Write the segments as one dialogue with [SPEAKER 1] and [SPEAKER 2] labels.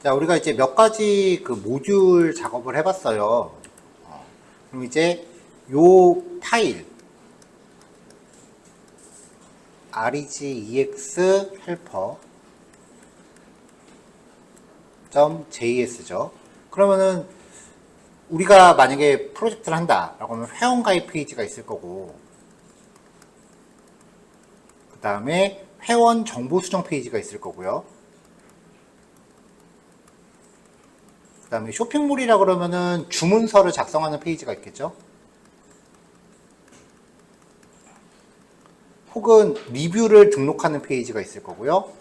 [SPEAKER 1] 자, 우리가 이제 몇 가지 그 모듈 작업을 해봤어요. 그럼 이제 요 파일 regex helper.js죠. 그러면은 우리가 만약에 프로젝트를 한다라고 하면 회원가입 페이지가 있을 거고, 그 다음에 회원 정보 수정 페이지가 있을 거고요. 그 다음에 쇼핑몰이라 그러면은 주문서를 작성하는 페이지가 있겠죠. 혹은 리뷰를 등록하는 페이지가 있을 거고요.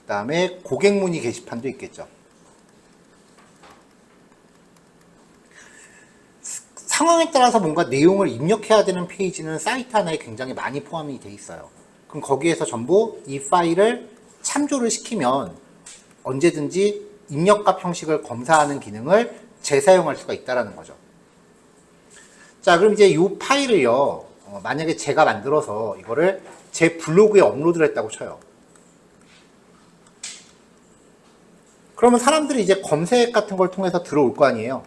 [SPEAKER 1] 그 다음에 고객 문의 게시판도 있겠죠. 상황에 따라서 뭔가 내용을 입력해야 되는 페이지는 사이트 하나에 굉장히 많이 포함이 돼 있어요. 그럼 거기에서 전부 이 파일을 참조를 시키면 언제든지 입력값 형식을 검사하는 기능을 재사용할 수가 있다는 거죠. 자, 그럼 이제 이 파일을요, 만약에 제가 만들어서 이거를 제 블로그에 업로드를 했다고 쳐요. 그러면 사람들이 이제 검색 같은 걸 통해서 들어올 거 아니에요.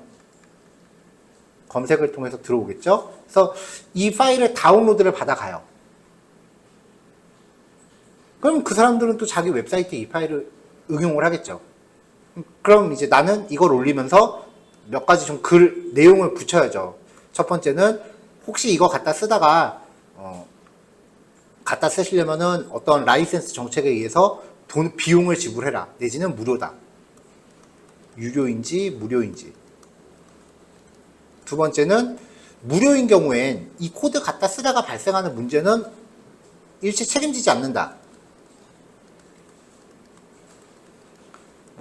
[SPEAKER 1] 검색을 통해서 들어오겠죠. 그래서 이 파일을 다운로드를 받아가요. 그럼 그 사람들은 또 자기 웹사이트에 이 파일을 응용을 하겠죠. 그럼 이제 나는 이걸 올리면서 몇 가지 좀 글 내용을 붙여야죠. 첫 번째는 혹시 이거 갖다 쓰다가 갖다 쓰시려면은 어떤 라이센스 정책에 의해서 비용을 지불해라. 내지는 무료다. 유료인지 무료인지. 두 번째는 무료인 경우엔 이 코드 갖다 쓰다가 발생하는 문제는 일체 책임지지 않는다.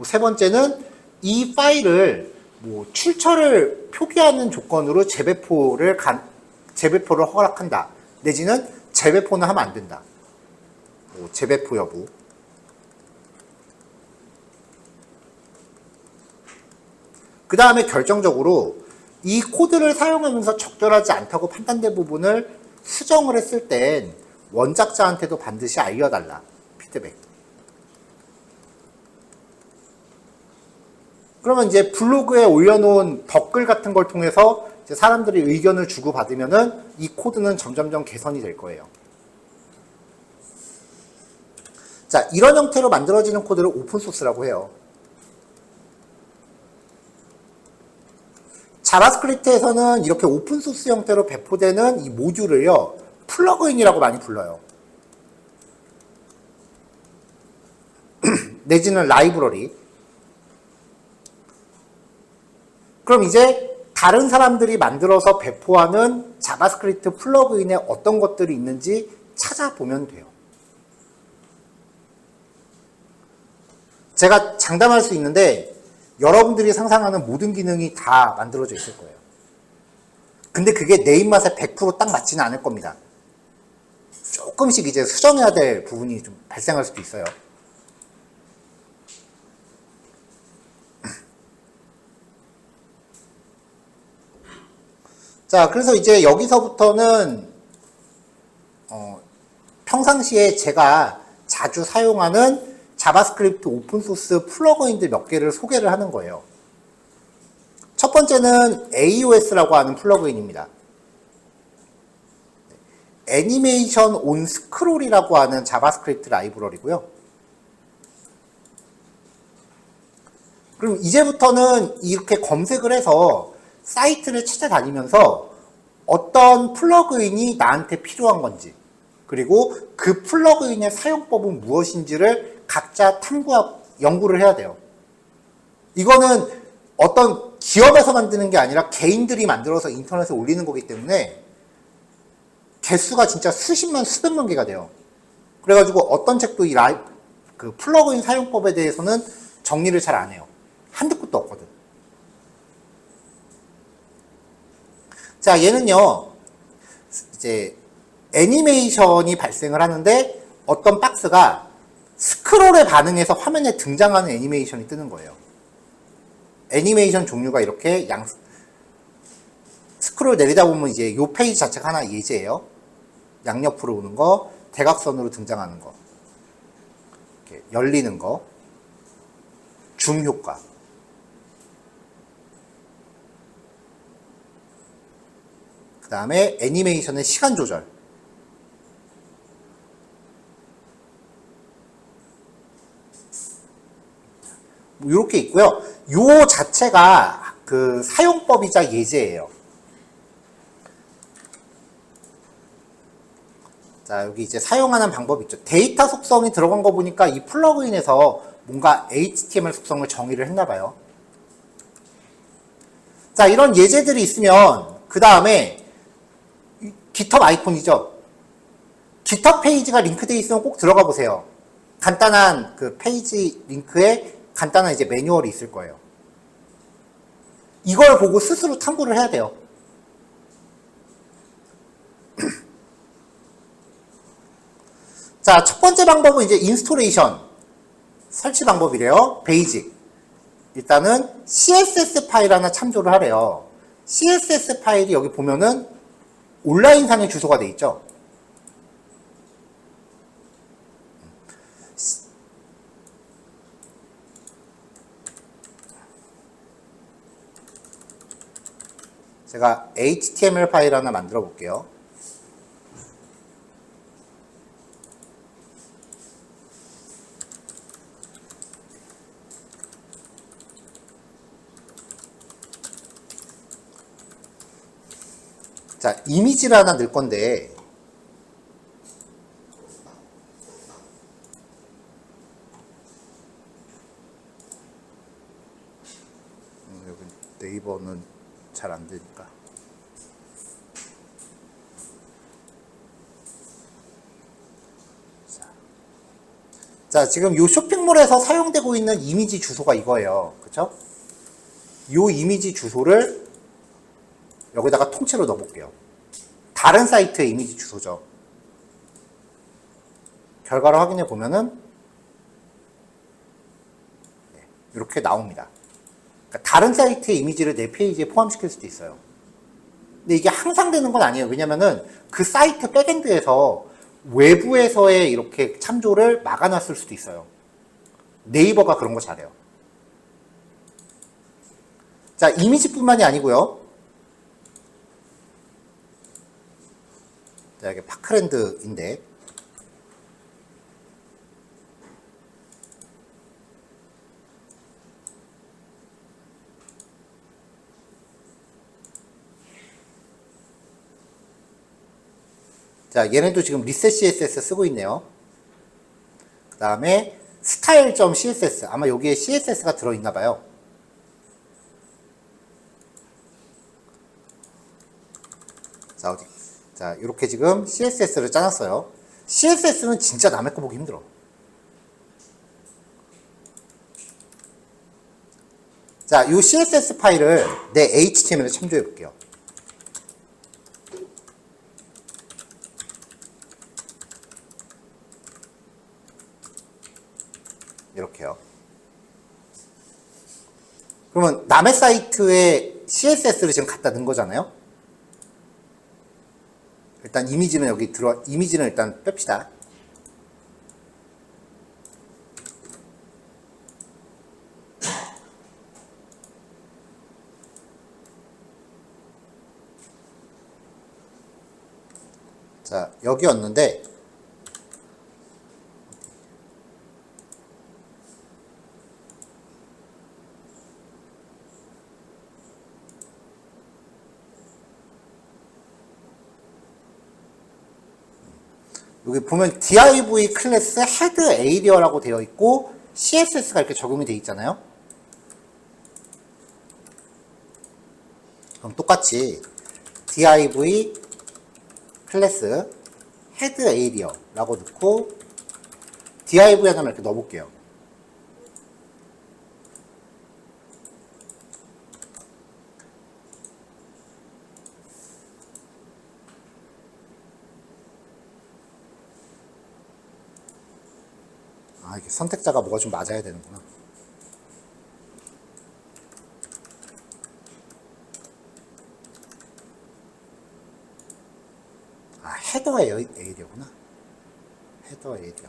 [SPEAKER 1] 세 번째는 이 파일을 출처를 표기하는 조건으로 재배포를 허락한다. 내지는 재배포는 하면 안 된다. 재배포 여부. 그 다음에 결정적으로 이 코드를 사용하면서 적절하지 않다고 판단된 부분을 수정을 했을 땐 원작자한테도 반드시 알려달라. 피드백. 그러면 이제 블로그에 올려놓은 댓글 같은 걸 통해서 이제 사람들이 의견을 주고받으면은 이 코드는 점점점 개선이 될 거예요. 자, 이런 형태로 만들어지는 코드를 오픈소스라고 해요. 자바스크립트에서는 이렇게 오픈소스 형태로 배포되는 이 모듈을요, 플러그인이라고 많이 불러요. 내지는 라이브러리. 그럼 이제 다른 사람들이 만들어서 배포하는 자바스크립트 플러그인에 어떤 것들이 있는지 찾아보면 돼요. 제가 장담할 수 있는데 여러분들이 상상하는 모든 기능이 다 만들어져 있을 거예요. 근데 그게 내 입맛에 100% 딱 맞지는 않을 겁니다. 조금씩 이제 수정해야 될 부분이 좀 발생할 수도 있어요. 자, 그래서 이제 여기서부터는 평상시에 제가 자주 사용하는 자바스크립트 오픈소스 플러그인들 몇 개를 소개를 하는 거예요. 첫 번째는 AOS라고 하는 플러그인입니다. 애니메이션 온 스크롤이라고 하는 자바스크립트 라이브러리고요. 그럼 이제부터는 이렇게 검색을 해서 사이트를 찾아다니면서 어떤 플러그인이 나한테 필요한 건지, 그리고 그 플러그인의 사용법은 무엇인지를 각자 연구를 해야 돼요. 이거는 어떤 기업에서 만드는 게 아니라 개인들이 만들어서 인터넷에 올리는 거기 때문에 개수가 진짜 수십만, 수백만 개가 돼요. 그래가지고 어떤 책도 그 플러그인 사용법에 대해서는 정리를 잘 안 해요. 한두 곳도 없거든. 자, 얘는요, 이제 애니메이션이 발생을 하는데 어떤 박스가 스크롤에 반응해서 화면에 등장하는 애니메이션이 뜨는 거예요. 애니메이션 종류가 이렇게 스크롤 내리다 보면 이제 요 페이지 자체가 하나 예제예요. 양옆으로 오는 거, 대각선으로 등장하는 거, 이렇게 열리는 거. 줌 효과. 그 다음에 애니메이션의 시간 조절. 뭐 이렇게 있고요. 요 자체가 그 사용법이자 예제예요. 자, 여기 이제 사용하는 방법이 있죠. 데이터 속성이 들어간 거 보니까 이 플러그인에서 뭔가 HTML 속성을 정의를 했나 봐요. 자, 이런 예제들이 있으면 그 다음에 GitHub 아이콘이죠. GitHub 페이지가 링크되어 있으면 꼭 들어가 보세요. 간단한 그 페이지 링크에 간단한 이제 매뉴얼이 있을 거예요. 이걸 보고 스스로 탐구를 해야 돼요. 자, 첫 번째 방법은 이제 인스톨레이션 설치 방법이래요. 베이직. 일단은 CSS 파일 하나 참조를 하래요. CSS 파일이 여기 보면은 온라인상의 주소가 돼 있죠. 제가 HTML 파일 하나 만들어 볼게요. 자, 이미지를 하나 넣을 건데, 여기 네이버는 잘 안 되니까. 자, 지금 이 쇼핑몰에서 사용되고 있는 이미지 주소가 이거예요. 그쵸? 이 이미지 주소를 여기다가 통째로 넣어볼게요. 다른 사이트의 이미지 주소죠. 결과를 확인해 보면은 이렇게 나옵니다. 그러니까 다른 사이트의 이미지를 내 페이지에 포함시킬 수도 있어요. 근데 이게 항상 되는 건 아니에요. 왜냐면은 그 사이트 백엔드에서 외부에서의 이렇게 참조를 막아놨을 수도 있어요. 네이버가 그런 거 잘해요. 자, 이미지뿐만이 아니고요. 자, 이게 파크랜드인데, 자, 얘네도 지금 리셋 CSS 쓰고 있네요. 그 다음에 style.css, 아마 여기에 CSS가 들어있나 봐요. 자, 어디? 자, 이렇게 지금 CSS를 짜놨어요. CSS는 진짜 남의 거 보기 힘들어. 자, 이 CSS 파일을 내 HTML에 참조해 볼게요. 이렇게요. 그러면 남의 사이트에 CSS를 지금 갖다 넣은 거잖아요. 일단 이미지는 여기 이미지는 일단 뺍시다. 자, 여기였는데, 여기 보면 div 클래스 헤드 에이리어라고 되어 있고 CSS가 이렇게 적용이 되어 있잖아요. 그럼 똑같이 div 클래스 헤드 에이리어라고 넣고 div 하나만 이렇게 넣어볼게요. 아, 이게 선택자가 뭐가 좀 맞아야 되는구나. 아, 헤더 에이리어구나. 헤더 에이리어.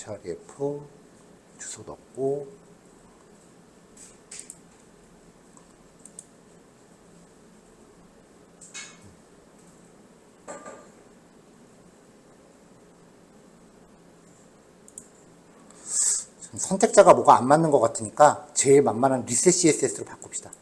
[SPEAKER 1] href 주소 넣고 선택자가 뭐가 안 맞는 것 같으니까 제일 만만한 리셋 CSS로 바꿉시다.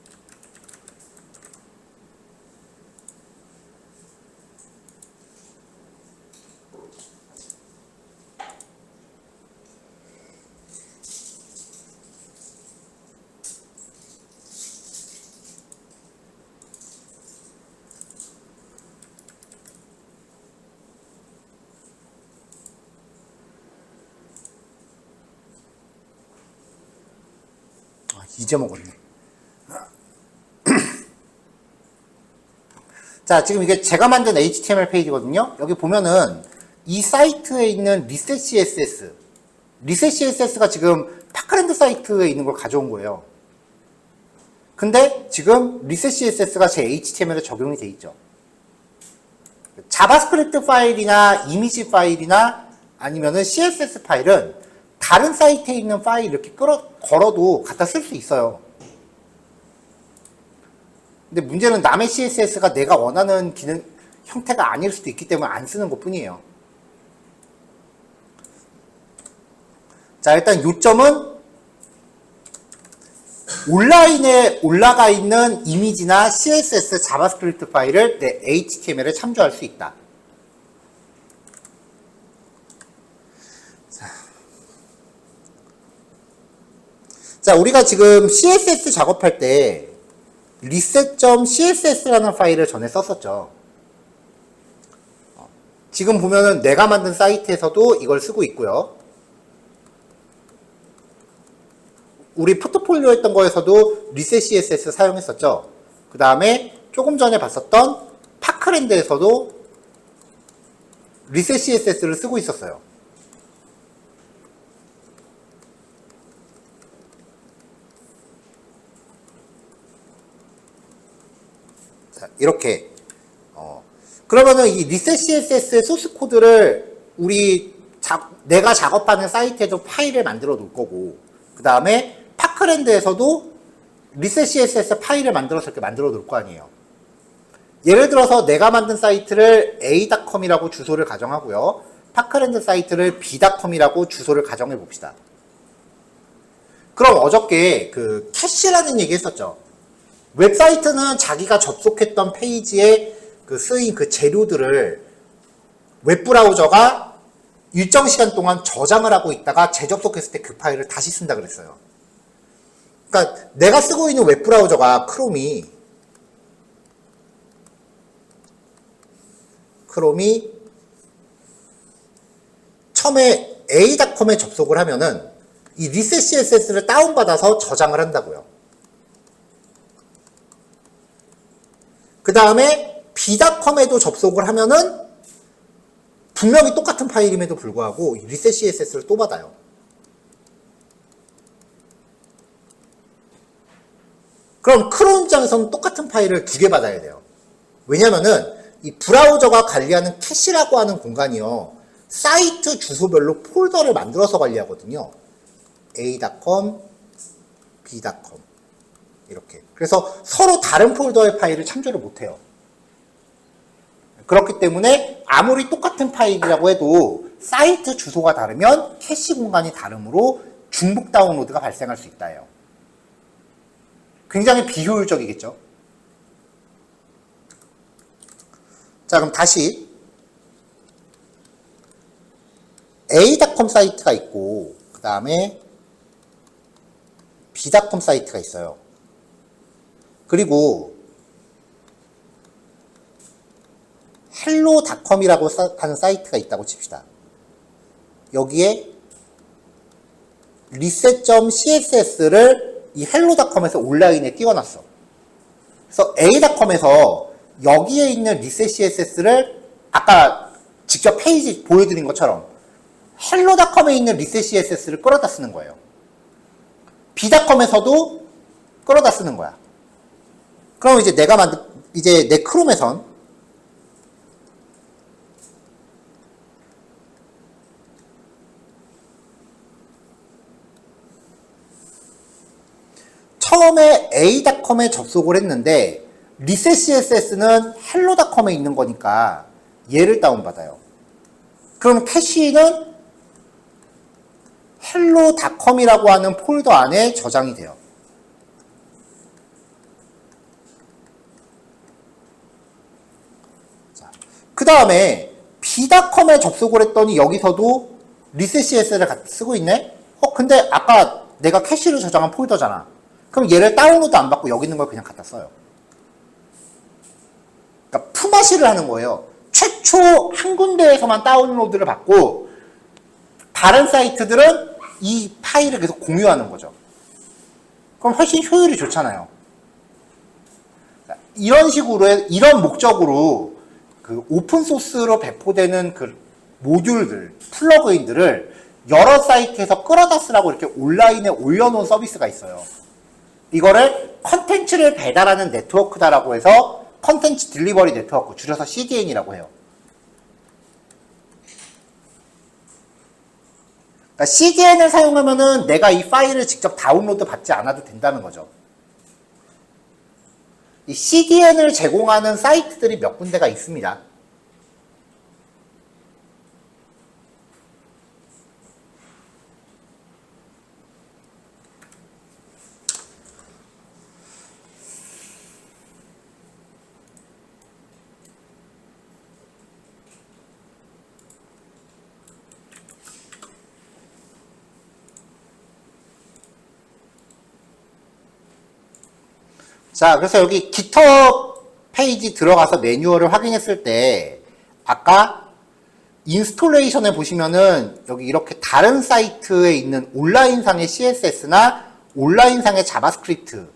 [SPEAKER 1] 이제 먹었네. 자, 지금 이게 제가 만든 HTML 페이지거든요. 여기 보면은 이 사이트에 있는 리셋 CSS, 리셋 CSS가 지금 파크랜드 사이트에 있는 걸 가져온 거예요. 근데 지금 리셋 CSS가 제 HTML에 적용이 돼 있죠. 자바스크립트 파일이나 이미지 파일이나 아니면은 CSS 파일은 다른 사이트에 있는 파일 이렇게 걸어도 갖다 쓸 수 있어요. 근데 문제는 남의 CSS가 내가 원하는 기능 형태가 아닐 수도 있기 때문에 안 쓰는 것 뿐이에요. 자, 일단 요점은 온라인에 올라가 있는 이미지나 CSS 자바스크립트 파일을 내 HTML에 참조할 수 있다. 자, 우리가 지금 CSS 작업할 때 reset.css라는 파일을 전에 썼었죠. 지금 보면은 내가 만든 사이트에서도 이걸 쓰고 있고요. 우리 포트폴리오 했던 거에서도 reset CSS 사용했었죠. 그 다음에 조금 전에 봤었던 파크랜드에서도 reset CSS를 쓰고 있었어요. 이렇게 그러면은 이 리셋 CSS의 소스 코드를 내가 작업하는 사이트에도 파일을 만들어 놓을 거고, 그 다음에 파크랜드에서도 리셋 CSS 파일을 만들어서 이렇게 만들어 놓을 거 아니에요. 예를 들어서 내가 만든 사이트를 a.com이라고 주소를 가정하고요, 파크랜드 사이트를 b.com이라고 주소를 가정해 봅시다. 그럼 어저께 그 캐시라는 얘기 했었죠. 웹사이트는 자기가 접속했던 페이지에 쓰인 그 재료들을 웹브라우저가 일정 시간 동안 저장을 하고 있다가 재접속했을 때 그 파일을 다시 쓴다 그랬어요. 그러니까 내가 쓰고 있는 웹브라우저가 크롬이 처음에 a.com에 접속을 하면은 이 리셋 CSS를 다운받아서 저장을 한다고요. 그 다음에 b.com에도 접속을 하면은 분명히 똑같은 파일임에도 불구하고 리셋 CSS를 또 받아요. 그럼 크롬 입장에서는 똑같은 파일을 2개 받아야 돼요. 왜냐면은 이 브라우저가 관리하는 캐시라고 하는 공간이요, 사이트 주소별로 폴더를 만들어서 관리하거든요. a.com, b.com 이렇게. 그래서 서로 다른 폴더의 파일을 참조를 못해요. 그렇기 때문에 아무리 똑같은 파일이라고 해도 사이트 주소가 다르면 캐시 공간이 다르므로 중복 다운로드가 발생할 수 있다예요. 굉장히 비효율적이겠죠. 자, 그럼 다시 a.com 사이트가 있고 그 다음에 b.com 사이트가 있어요. 그리고 hello.com이라고 하는 사이트가 있다고 칩시다. 여기에 reset.css를 이 hello.com에서 온라인에 띄워놨어. 그래서 a.com에서 여기에 있는 reset CSS를 아까 직접 페이지 보여드린 것처럼 hello.com에 있는 reset CSS를 끌어다 쓰는 거예요. b.com에서도 끌어다 쓰는 거야. 그럼 이제 이제 내 크롬에선 처음에 a.com에 접속을 했는데 리셋 CSS는 hello.com에 있는 거니까 얘를 다운받아요. 그럼 캐시는 hello.com이라고 하는 폴더 안에 저장이 돼요. 그 다음에 b.com에 접속을 했더니 여기서도 리셋 CSS를 쓰고 있네? 근데 아까 내가 캐시를 저장한 폴더잖아. 그럼 얘를 다운로드 안 받고 여기 있는 걸 그냥 갖다 써요. 그러니까 품앗이를 하는 거예요. 최초 한 군데에서만 다운로드를 받고 다른 사이트들은 이 파일을 계속 공유하는 거죠. 그럼 훨씬 효율이 좋잖아요. 이런 식으로, 이런 목적으로 그 오픈소스로 배포되는 그 모듈들, 플러그인들을 여러 사이트에서 끌어다 쓰라고 이렇게 온라인에 올려놓은 서비스가 있어요. 이거를 컨텐츠를 배달하는 네트워크다라고 해서 컨텐츠 딜리버리 네트워크, 줄여서 CDN이라고 해요. 그러니까 CDN을 사용하면은 내가 이 파일을 직접 다운로드 받지 않아도 된다는 거죠. 이 CDN을 제공하는 사이트들이 몇 군데가 있습니다. 자, 그래서 여기 GitHub 페이지 들어가서 매뉴얼을 확인했을 때 아까 인스톨레이션에 보시면은 여기 이렇게 다른 사이트에 있는 온라인상의 CSS나 온라인상의 자바스크립트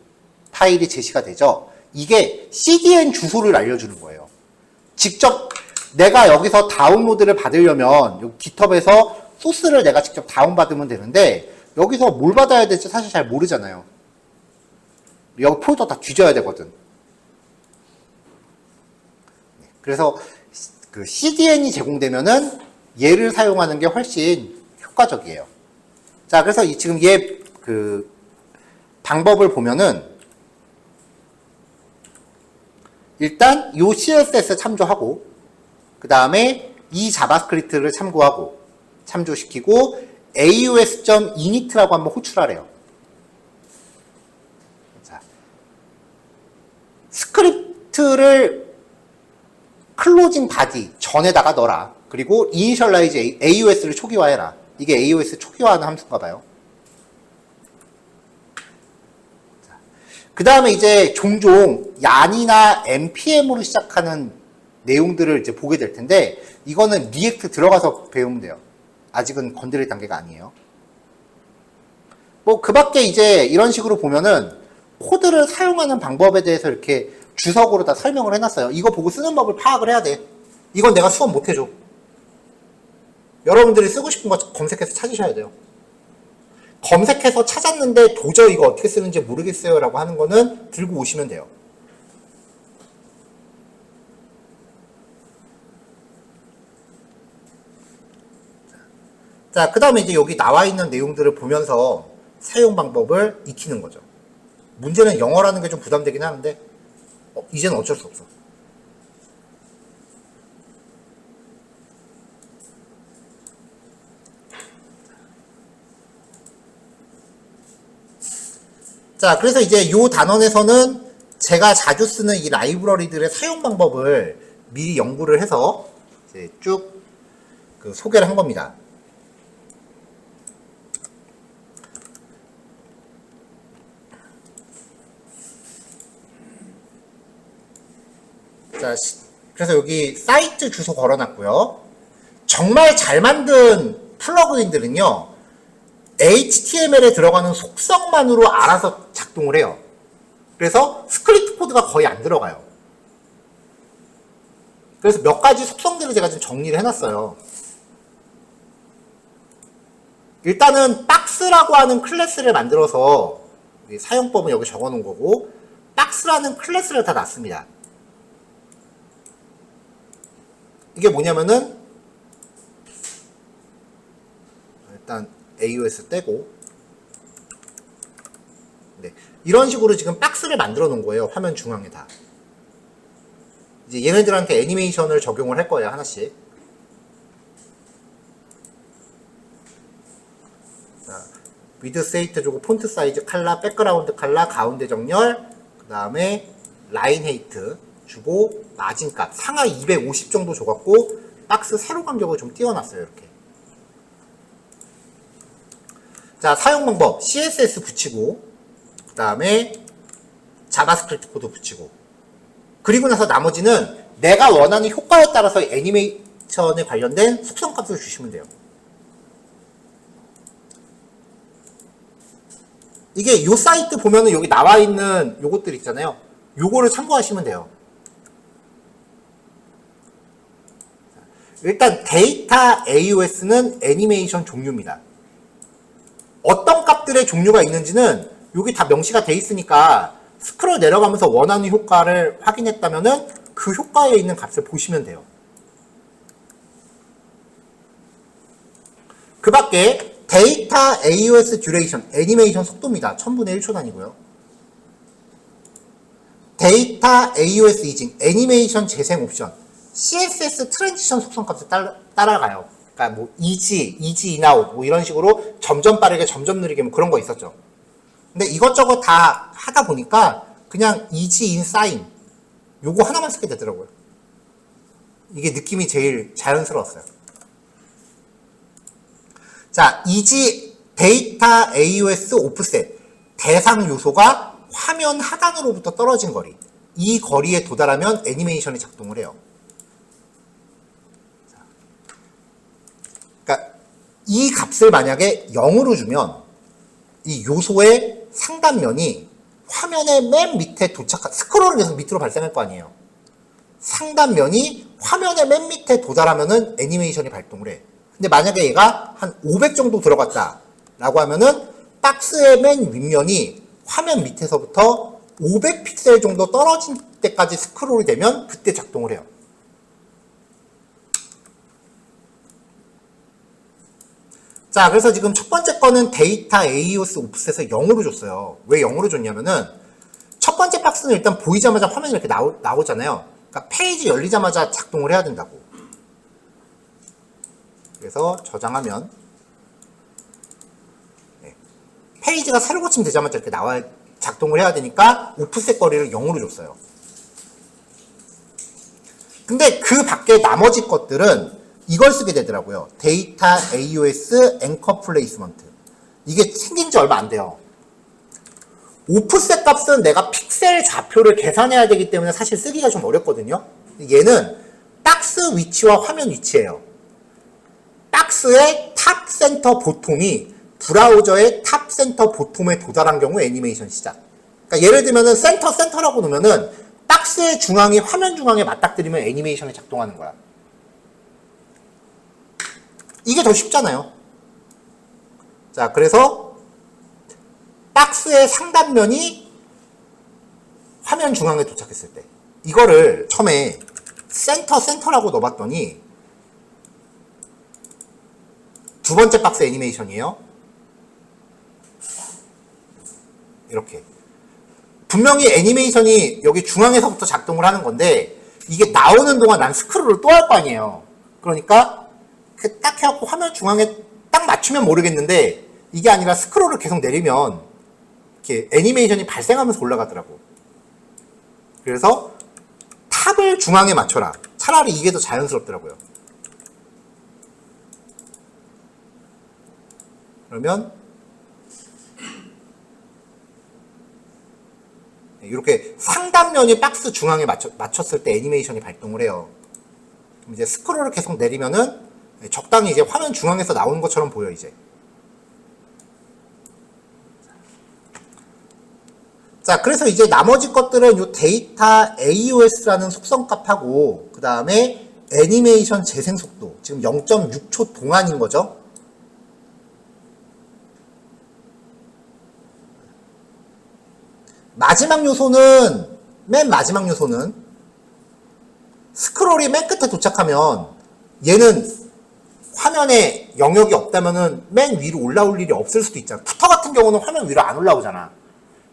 [SPEAKER 1] 파일이 제시가 되죠. 이게 CDN 주소를 알려주는 거예요. 직접 내가 여기서 다운로드를 받으려면 여기 GitHub에서 소스를 내가 직접 다운받으면 되는데 여기서 뭘 받아야 될지 사실 잘 모르잖아요. 여기 폴더 다 뒤져야 되거든. 그래서 그 CDN이 제공되면은 얘를 사용하는 게 훨씬 효과적이에요. 자, 그래서 지금 얘 그 방법을 보면은 일단 요 CSS 참조하고 그 다음에 이 자바스크립트를 참조시키고 AUS.init라고 한번 호출하래요. 스크립트를 클로징 바디 전에다가 넣어라. 그리고 이니셜라이즈 AUS를 초기화해라. 이게 AUS 초기화하는 함수인가 봐요. 그 다음에 이제 종종 얀이나 npm으로 시작하는 내용들을 이제 보게 될 텐데 이거는 리액트 들어가서 배우면 돼요. 아직은 건드릴 단계가 아니에요. 뭐 그 밖에 이제 이런 식으로 보면은 코드를 사용하는 방법에 대해서 이렇게 주석으로 다 설명을 해놨어요. 이거 보고 쓰는 법을 파악을 해야 돼. 이건 내가 수업 못 해줘. 여러분들이 쓰고 싶은 거 검색해서 찾으셔야 돼요. 검색해서 찾았는데 도저히 이거 어떻게 쓰는지 모르겠어요 라고 하는 거는 들고 오시면 돼요. 자, 그 다음에 이제 여기 나와 있는 내용들을 보면서 사용 방법을 익히는 거죠. 문제는 영어라는 게 좀 부담되긴 하는데 이제는 어쩔 수 없어. 자, 그래서 이제 이 단원에서는 제가 자주 쓰는 이 라이브러리들의 사용 방법을 미리 연구를 해서 이제 쭉 그 소개를 한 겁니다. 자, 그래서 여기 사이트 주소 걸어놨고요. 정말 잘 만든 플러그인들은요, HTML에 들어가는 속성만으로 알아서 작동을 해요. 그래서 스크립트 코드가 거의 안 들어가요. 그래서 몇 가지 속성들을 제가 좀 정리를 해놨어요. 일단은 박스라고 하는 클래스를 만들어서 사용법은 여기 적어놓은 거고 박스라는 클래스를 다 놨습니다. 이게 뭐냐면은 일단 AUS 떼고 네. 이런 식으로 지금 박스를 만들어 놓은 거예요. 화면 중앙에다. 이제 얘네들한테 애니메이션을 적용을 할 거예요. 하나씩. 자, 위드 세이트 주고 폰트 사이즈 칼라, 백그라운드 칼라, 가운데 정렬, 그 다음에 라인 헤이트 주고 마진값 상하 250 정도 줘갖고 박스 세로 간격을 좀 띄워놨어요. 이렇게. 자, 사용 방법 CSS 붙이고 그 다음에 자바스크립트 코드 붙이고 그리고 나서 나머지는 내가 원하는 효과에 따라서 애니메이션에 관련된 속성값을 주시면 돼요. 이게 요 사이트 보면은 여기 나와 있는 요것들 있잖아요. 요거를 참고하시면 돼요. 일단 데이터 AOS는 애니메이션 종류입니다. 어떤 값들의 종류가 있는지는 여기 다 명시가 돼 있으니까 스크롤 내려가면서 원하는 효과를 확인했다면은 그 효과에 있는 값을 보시면 돼요. 그 밖에 데이터 AOS 듀레이션, 애니메이션 속도입니다. 1000분의 1초 단위고요. 데이터 AOS 이징, 애니메이션 재생 옵션, CSS 트랜지션 속성값을 따라가요. 그러니까 뭐 이지 인아웃 뭐 이런 식으로 점점 빠르게 점점 느리게 뭐 그런 거 있었죠. 근데 이것저것 다 하다 보니까 그냥 이지 인 사인 요거 하나만 쓰게 되더라고요. 이게 느낌이 제일 자연스러웠어요. 자, 이지 데이터 AOS 오프셋, 대상 요소가 화면 하단으로부터 떨어진 거리, 이 거리에 도달하면 애니메이션이 작동을 해요. 그러니까 이 값을 만약에 0으로 주면 이 요소의 상단면이 화면의 맨 밑에 도착한, 스크롤을 해서 밑으로 발생할 거 아니에요. 상단면이 화면의 맨 밑에 도달하면은 애니메이션이 발동을 해. 근데 만약에 얘가 한 500 정도 들어갔다 라고 하면은 박스의 맨 윗면이 화면 밑에서부터 500 픽셀 정도 떨어진 때까지 스크롤이 되면 그때 작동을 해요. 자, 그래서 지금 첫 번째 거는 데이터 AOS 오프셋을 0으로 줬어요. 왜 0으로 줬냐면은 첫 번째 박스는 일단 보이자마자 화면이 이렇게 나오잖아요. 그러니까 페이지 열리자마자 작동을 해야 된다고. 그래서 저장하면 페이지가 새로 고침되자마자 이렇게 작동을 해야 되니까 오프셋 거리를 0으로 줬어요. 근데 그 밖에 나머지 것들은 이걸 쓰게 되더라고요. 데이터 AOS 앵커 플레이스먼트. 이게 생긴 지 얼마 안 돼요. 오프셋 값은 내가 픽셀 좌표를 계산해야 되기 때문에 사실 쓰기가 좀 어렵거든요. 얘는 박스 위치와 화면 위치예요. 박스의 탑 센터 보톰이 브라우저의 탑 센터 보톰에 도달한 경우 애니메이션 시작. 그러니까 예를 들면은 센터라고 놓으면은 박스의 중앙이 화면 중앙에 맞닥뜨리면 애니메이션이 작동하는 거야. 이게 더 쉽잖아요. 자, 그래서 박스의 상단면이 화면 중앙에 도착했을 때 이거를 처음에 센터라고 넣어봤더니 두 번째 박스 애니메이션이에요. 이렇게 분명히 애니메이션이 여기 중앙에서부터 작동을 하는 건데 이게 나오는 동안 난 스크롤을 또 할 거 아니에요. 그러니까 딱 해갖고 화면 중앙에 딱 맞추면 모르겠는데 이게 아니라 스크롤을 계속 내리면 이렇게 애니메이션이 발생하면서 올라가더라고. 그래서 탑을 중앙에 맞춰라. 차라리 이게 더 자연스럽더라고요. 그러면 이렇게 상단면이 박스 중앙에 맞췄을 때 애니메이션이 발동을 해요. 그럼 이제 스크롤을 계속 내리면은 적당히 이제 화면 중앙에서 나오는 것처럼 보여 이제. 자, 그래서 이제 나머지 것들은 요 데이터 AOS라는 속성값하고 그 다음에 애니메이션 재생 속도 지금 0.6초 동안인 거죠. 맨 마지막 요소는 스크롤이 맨 끝에 도착하면 얘는 화면에 영역이 없다면은 맨 위로 올라올 일이 없을 수도 있잖아. 푸터 같은 경우는 화면 위로 안 올라오잖아.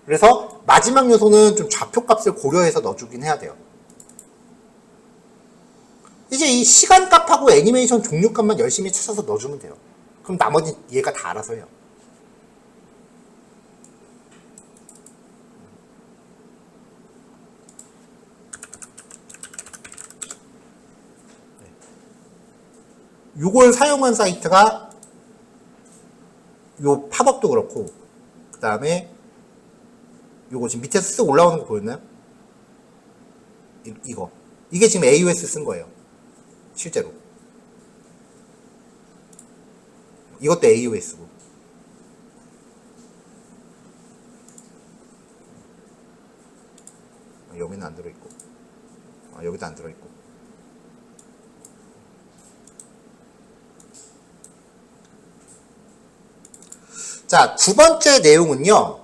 [SPEAKER 1] 그래서 마지막 요소는 좀 좌표값을 고려해서 넣어주긴 해야 돼요. 이제 이 시간값하고 애니메이션 종류값만 열심히 찾아서 넣어주면 돼요. 그럼 나머지 얘가 다 알아서 해요. 요걸 사용한 사이트가 요 팝업도 그렇고, 그 다음에 요거 지금 밑에서 쓱 올라오는 거 보였나요? 이거. 이게 지금 AOS 쓴 거예요. 실제로. 이것도 AOS고. 여기는 안 들어있고. 여기도 안 들어있고. 자, 두 번째 내용은요.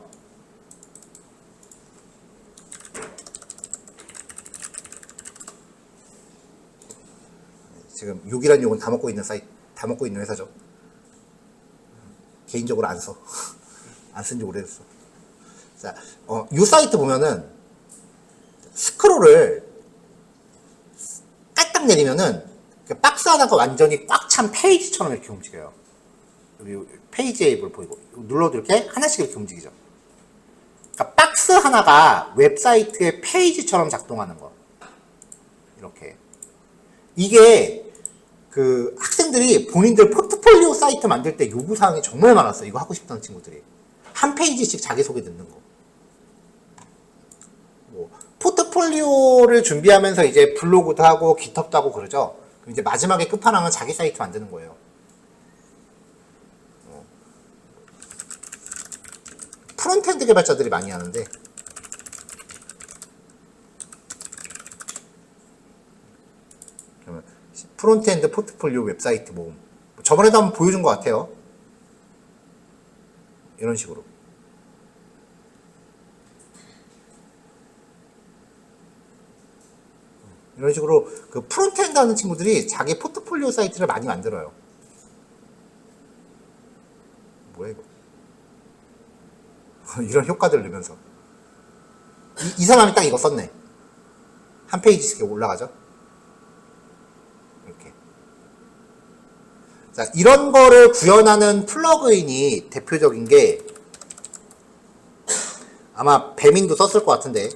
[SPEAKER 1] 지금 욕이란 욕은 다 먹고 있는 다 먹고 있는 회사죠. 개인적으로 안 써. 안 쓴 지 오래됐어. 자, 요 사이트 보면은 스크롤을 깔딱 내리면은 박스 하나가 완전히 꽉 찬 페이지처럼 이렇게 움직여요. 여기 페이지 앱을 보이고 눌러도 이렇게 하나씩 이렇게 움직이죠. 그러니까 박스 하나가 웹사이트의 페이지처럼 작동하는 거. 이렇게. 이게 그 학생들이 본인들 포트폴리오 사이트 만들 때 요구사항이 정말 많았어요. 이거 하고 싶다는 친구들이. 한 페이지씩 자기소개 넣는 거. 뭐 포트폴리오를 준비하면서 이제 블로그도 하고 깃허브도 하고 그러죠. 그럼 이제 마지막에 끝판왕은 자기 사이트 만드는 거예요. 프론트엔드 개발자들이 많이 하는데, 그러면 프론트엔드 포트폴리오 웹사이트 모음. 저번에도 한번 보여준 것 같아요. 이런 식으로. 이런 식으로 그 프론트엔드 하는 친구들이 자기 포트폴리오 사이트를 많이 만들어요. 뭐야 이거? 이런 효과들 넣으면서 이 사람이 딱 이거 썼네. 한 페이지씩 올라가죠. 이렇게. 자, 이런 거를 구현하는 플러그인이 대표적인 게 아마 배민도 썼을 것 같은데,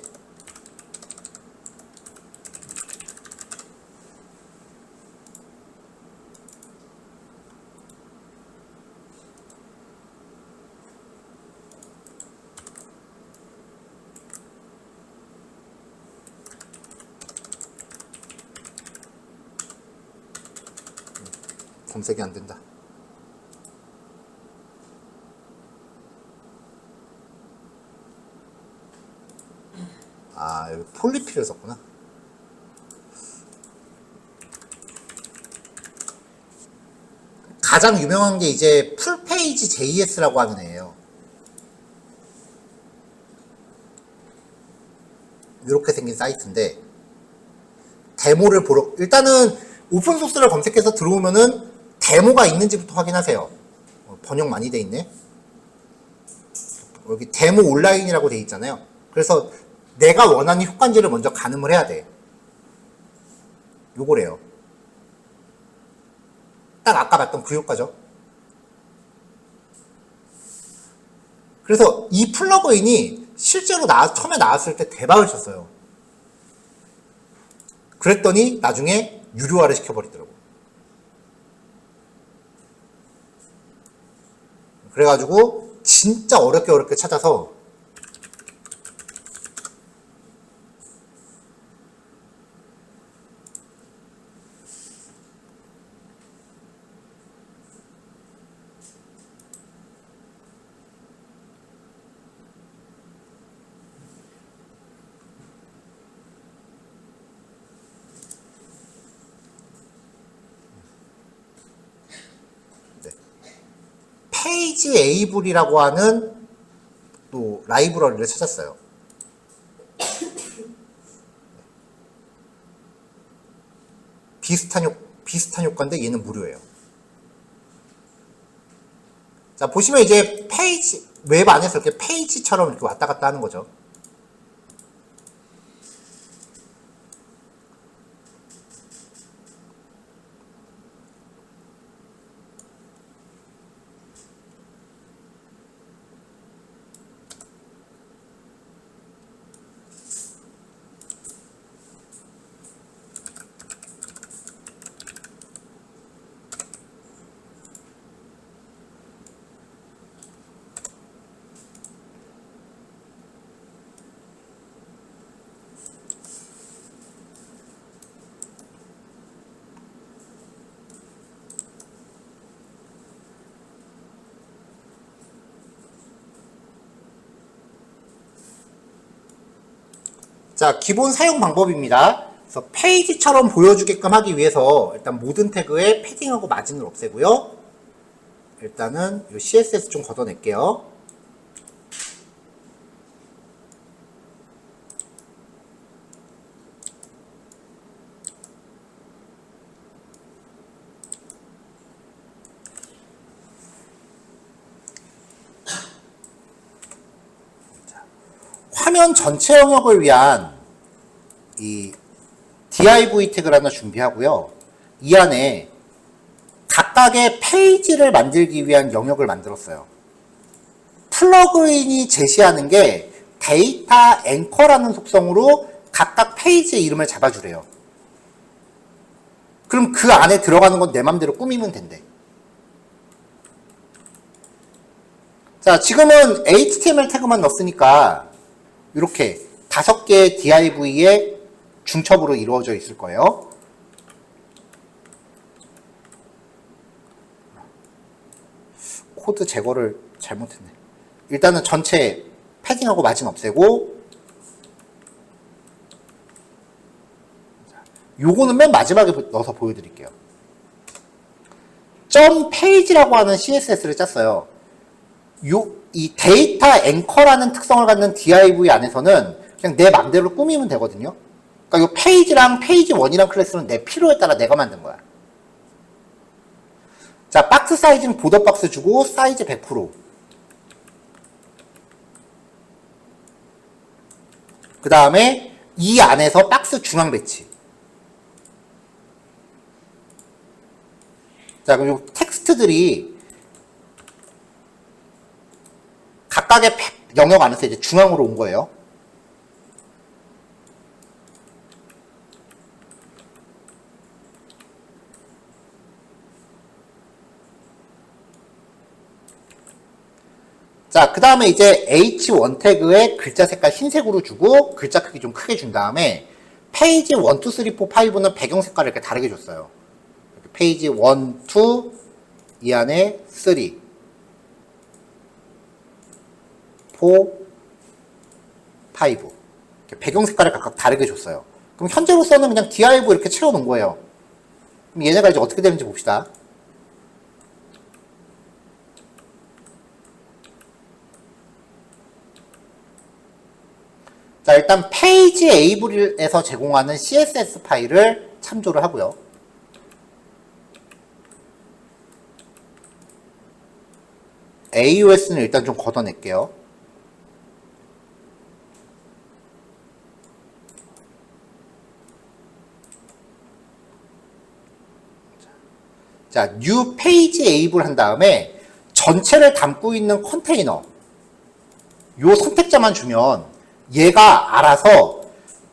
[SPEAKER 1] 검색이 안 된다. 여기 폴리피를 썼구나. 가장 유명한 게 이제 풀페이지 JS라고 하는 애예요. 이렇게 생긴 사이트인데, 데모를 보러, 일단은 오픈소스를 검색해서 들어오면은 데모가 있는지부터 확인하세요. 번역 많이 돼 있네. 여기 데모 온라인이라고 돼 있잖아요. 그래서 내가 원하는 효과인지를 먼저 가늠을 해야 돼. 요거래요. 딱 아까 봤던 그 효과죠. 그래서 이 플러그인이 실제로 처음에 나왔을 때 대박을 쳤어요. 그랬더니 나중에 유료화를 시켜버리더라고. 그래가지고 진짜 어렵게 찾아서 페이지 에이블이라고 하는 또 라이브러리를 찾았어요. 비슷한 효과인데 얘는 무료예요. 자, 보시면 이제 웹 안에서 이렇게 페이지처럼 이렇게 왔다 갔다 하는 거죠. 자, 기본 사용 방법입니다. 그래서 페이지처럼 보여주게끔 하기 위해서 일단 모든 태그에 패딩하고 마진을 없애고요. 일단은 이 CSS 좀 걷어낼게요. 화면 전체 영역을 위한 이 div 태그를 하나 준비하고요. 이 안에 각각의 페이지를 만들기 위한 영역을 만들었어요. 플러그인이 제시하는 게 데이터 앵커라는 속성으로 각각 페이지의 이름을 잡아주래요. 그럼 그 안에 들어가는 건 내 맘대로 꾸미면 된대. 자, 지금은 HTML 태그만 넣었으니까 이렇게 5개의 div의 중첩으로 이루어져 있을 거예요. 코드 제거를 잘못했네. 일단은 전체 패딩하고 마진 없애고, 요거는 맨 마지막에 넣어서 보여드릴게요. 점 페이지라고 하는 CSS를 짰어요. 이 데이터 앵커라는 특성을 갖는 div 안에서는 그냥 내 맘대로 꾸미면 되거든요. 그러니까 이 페이지랑 페이지 1이랑 클래스는 내 필요에 따라 내가 만든 거야. 자, 박스 사이즈는 보더 박스 주고 사이즈 100%. 그 다음에 이 안에서 박스 중앙 배치. 자, 그럼 이 텍스트들이 각각의 영역 안에서 이제 중앙으로 온 거예요. 자, 그 다음에 이제 H1 태그에 글자 색깔 흰색으로 주고 글자 크기 좀 크게 준 다음에 페이지 1, 2, 3, 4, 5는 배경 색깔을 이렇게 다르게 줬어요. 페이지 1, 2, 이 안에 3, 4, 5 배경 색깔을 각각 다르게 줬어요. 그럼 현재로서는 그냥 div 이렇게 채워놓은 거예요. 그럼 얘네가 이제 어떻게 되는지 봅시다. 자, 일단 페이지 에이블에서 제공하는 CSS 파일을 참조를 하고요. AOS는 일단 좀 걷어낼게요. 자, new page able 한 다음에 전체를 담고 있는 컨테이너 요 선택자만 주면 얘가 알아서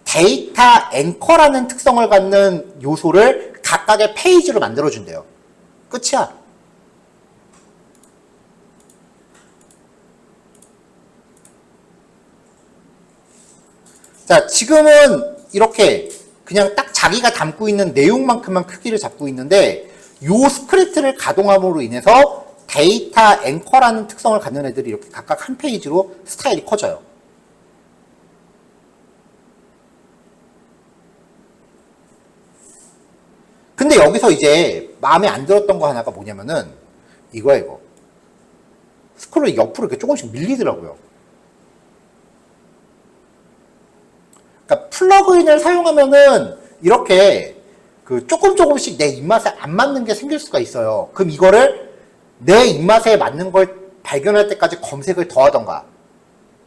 [SPEAKER 1] 데이터 앵커라는 특성을 갖는 요소를 각각의 페이지로 만들어준대요. 끝이야. 자, 지금은 이렇게 그냥 딱 자기가 담고 있는 내용만큼만 크기를 잡고 있는데 요 스크립트를 가동함으로 인해서 데이터 앵커라는 특성을 갖는 애들이 이렇게 각각 한 페이지로 스타일이 커져요. 근데 여기서 이제 마음에 안 들었던 거 하나가 뭐냐면은 이거야, 이거. 스크롤이 옆으로 이렇게 조금씩 밀리더라고요. 그러니까 플러그인을 사용하면은 이렇게 그 조금씩 내 입맛에 안 맞는 게 생길 수가 있어요. 그럼 이거를 내 입맛에 맞는 걸 발견할 때까지 검색을 더 하던가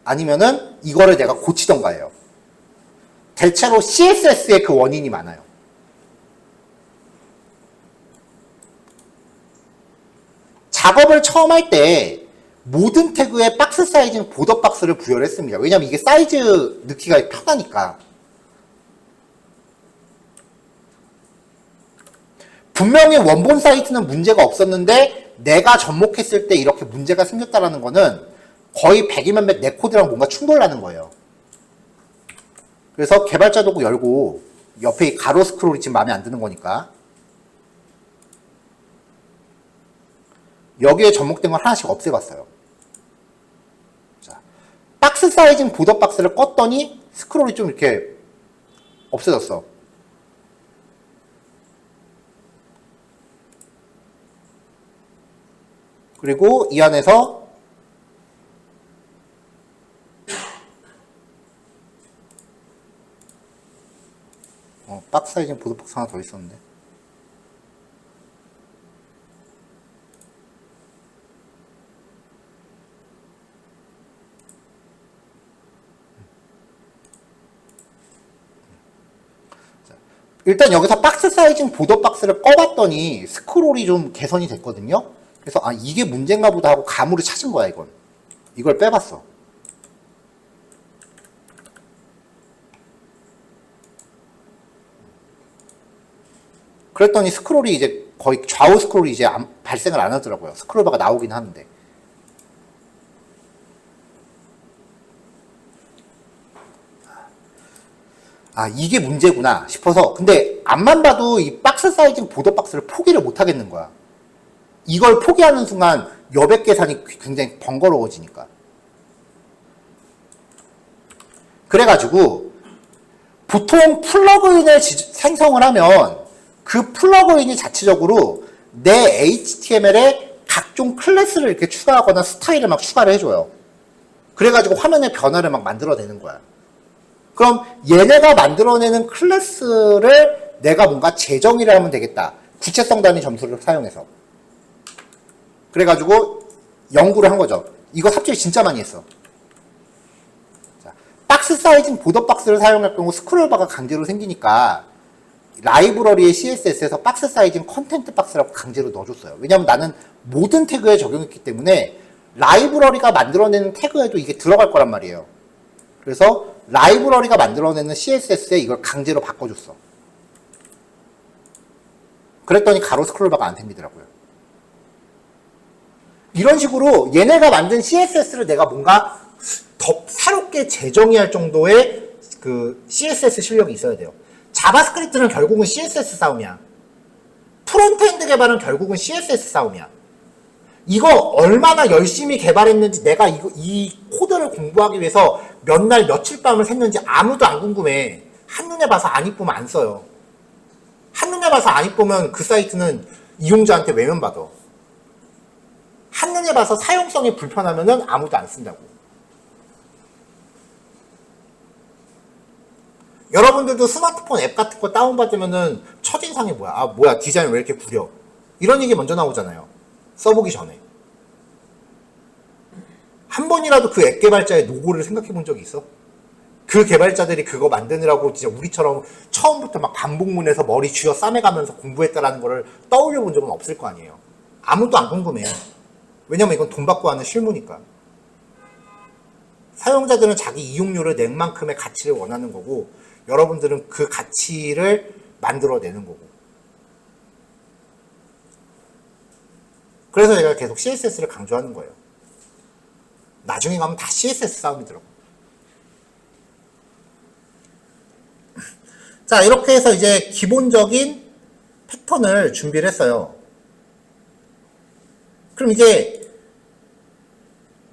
[SPEAKER 1] 아니면은 이거를 내가 고치던가 해요. 대체로 CSS의 그 원인이 많아요. 작업을 처음 할 때 모든 태그에 박스 사이즈는 보더 박스를 부여를 했습니다. 왜냐면 이게 사이즈 넣기가 편하니까. 분명히 원본 사이트는 문제가 없었는데 내가 접목했을 때 이렇게 문제가 생겼다는 거는 거의 100이면 100 내 코드랑 뭔가 충돌나는 거예요. 그래서 개발자 도구 열고 옆에 이 가로 스크롤이 지금 마음에 안 드는 거니까 여기에 접목된 걸 하나씩 없애봤어요. 자, 박스 사이징 보더 박스를 껐더니 스크롤이 좀 이렇게 없어졌어. 그리고 이 안에서 박스 사이징 보더 박스 하나 더 있었는데 일단 여기서 박스 사이징 보더 박스를 꺼봤더니 스크롤이 좀 개선이 됐거든요. 그래서 아 이게 문제인가 보다 하고 감으로 찾은 거야 이건. 이걸 빼봤어. 그랬더니 스크롤이 이제 거의 좌우 스크롤이 이제 발생을 안 하더라고요. 스크롤바가 나오긴 하는데. 아 이게 문제구나 싶어서 근데 앞만 봐도 이 박스 사이징 보더 박스를 포기를 못 하겠는 거야. 이걸 포기하는 순간 여백 계산이 굉장히 번거로워지니까. 그래가지고 보통 플러그인을 생성을 하면 그 플러그인이 자체적으로 내 HTML에 각종 클래스를 이렇게 추가하거나 스타일을 막 추가를 해줘요. 그래가지고 화면의 변화를 막 만들어내는 거야. 그럼 얘네가 만들어내는 클래스를 내가 뭔가 재정의를 하면 되겠다. 구체성 단위 점수를 사용해서. 그래가지고 연구를 한 거죠. 이거 삽질 진짜 많이 했어. 자, 박스 사이징 보더 박스를 사용할 경우 스크롤바가 강제로 생기니까 라이브러리의 CSS에서 박스 사이징 컨텐트 박스라고 강제로 넣어줬어요. 왜냐면 나는 모든 태그에 적용했기 때문에 라이브러리가 만들어내는 태그에도 이게 들어갈 거란 말이에요. 그래서 라이브러리가 만들어내는 CSS에 이걸 강제로 바꿔줬어. 그랬더니 가로 스크롤바가 안 생기더라고요. 이런 식으로 얘네가 만든 CSS를 내가 뭔가 더 새롭게 재정의할 정도의 그 CSS 실력이 있어야 돼요. 자바스크립트는 결국은 CSS 싸움이야. 프론트엔드 개발은 결국은 CSS 싸움이야. 이거 얼마나 열심히 개발했는지 내가 이 코드를 공부하기 위해서 몇 날 며칠 밤을 샜는지 아무도 안 궁금해. 한눈에 봐서 안 이쁘면 안 써요. 한눈에 봐서 안 이쁘면 그 사이트는 이용자한테 외면받아. 한눈에 봐서 사용성이 불편하면은 아무도 안 쓴다고. 여러분들도 스마트폰 앱 같은 거 다운받으면은 첫인상이 뭐야? 아, 뭐야, 디자인 왜 이렇게 구려? 이런 얘기 먼저 나오잖아요. 써보기 전에. 한 번이라도 그 앱 개발자의 노고를 생각해 본 적이 있어? 그 개발자들이 그거 만드느라고 진짜 우리처럼 처음부터 막 반복문에서 머리 쥐어 싸매가면서 공부했다라는 거를 떠올려 본 적은 없을 거 아니에요. 아무도 안 궁금해요. 왜냐면 이건 돈 받고 하는 실무니까. 사용자들은 자기 이용료를 낸 만큼의 가치를 원하는 거고 여러분들은 그 가치를 만들어내는 거고. 그래서 제가 계속 CSS를 강조하는 거예요. 나중에 가면 다 CSS 싸움이더라고. 자, 이렇게 해서 이제 기본적인 패턴을 준비를 했어요. 그럼 이제